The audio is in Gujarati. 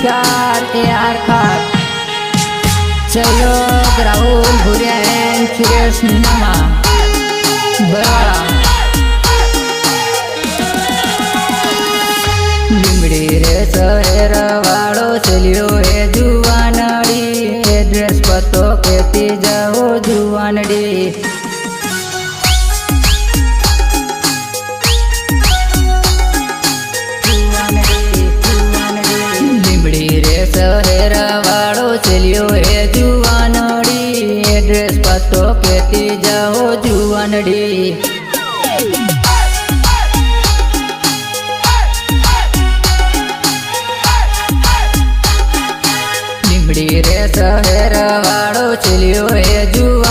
संस्कार यार खाट सहयोग राहुल भुरिया सुरेश नमा बराड़ा લીમડી રે શહેર વાળો ચલ્યો એ જુવાનડી એડ્રેસ પતો કેતી જાઓ જુવાનડી લીમડી રે શહેર વાળો ચલ્યો એ જુવાનડી એડ્રેસ પતો કેતી જાઓ જુવાનડી રે શહેર વાળો ચલ્યો એ જુવા